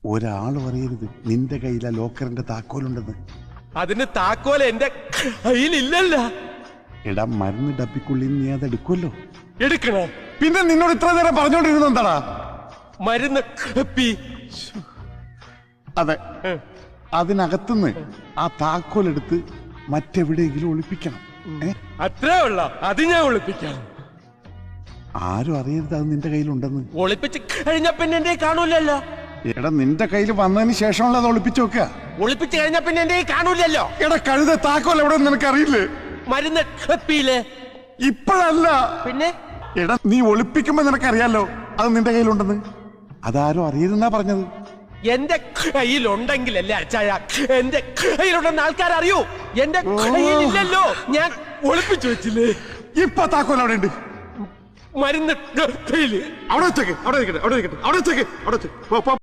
ഒരാൾ പറയരുത് നിന്റെ കയ്യിലെ ലോക്കറിന്റെ താക്കോലുണ്ടെന്ന്. അതിന് താക്കോൽ എന്റെ കയ്യിലില്ലല്ല. എടാ, മരുന്ന് ഡപ്പിക്കുള്ളിൽ നീ അത് എടുക്കുമല്ലോ. എടുക്കണോ? പിന്നെ നിന്നോട് ഇത്ര നേരം പറഞ്ഞോണ്ടിരുന്ന എന്താടാ? മരുന്ന് കപ്പി. അതെ, അതിനകത്തുനിന്ന് ആ താക്കോലെടുത്ത് മറ്റെവിടെയെങ്കിലും ഒളിപ്പിക്കണം. അത്രേ ഉള്ള അത് ഞാൻ ഒളിപ്പിക്കാം. ആരും അറിയരുത് അത് നിന്റെ കയ്യിലുണ്ടെന്ന്. ഒളിപ്പിച്ച് കഴിഞ്ഞ പിന്നെ എന്റെ കാണൂലല്ലോ. എടാ, നിന്റെ കയ്യിൽ വന്നതിന് ശേഷമുള്ള അത് ഒളിപ്പിച്ചു വെക്കുക. ഒളിപ്പിച്ച് കഴിഞ്ഞ പിന്നെ എന്റെ കാണൂലല്ലോ. എടാ കഴുത, താക്കോൽ എവിടെ നിനക്ക് അറിയില്ലേ? മരുന്ന് കപ്പിയില്ലേ? ഇപ്പോഴല്ല. പിന്നെ എടാ, നീ ഒളിപ്പിക്കുമ്പോ നിനക്കറിയാലോ അത് നിന്റെ കയ്യിലുണ്ടെന്ന്. അതാരും അറിയരുതെന്നാ പറഞ്ഞത്. എന്റെ കയ്യിലുണ്ടെങ്കിലല്ലേ അച്ചായ എന്റെ കയ്യിലുണ്ടെന്ന് ആൾക്കാർ അറിയൂ. എന്റെ കയ്യിലില്ലല്ലോ, ഞാൻ ഒളിപ്പിച്ചു വെച്ചില്ലേ. ഇപ്പൊ താക്കോൽ അവിടെ ഉണ്ട്. മരുന്ന് കയ്യില് അവിടെ വെച്ചേക്ക്, അവിടെ വെക്കട്ടെ, അവിടെ വെക്കട്ടെ, അവിടെ വെച്ചേക്ക്, അവിടെ വെച്ചേക്ക്.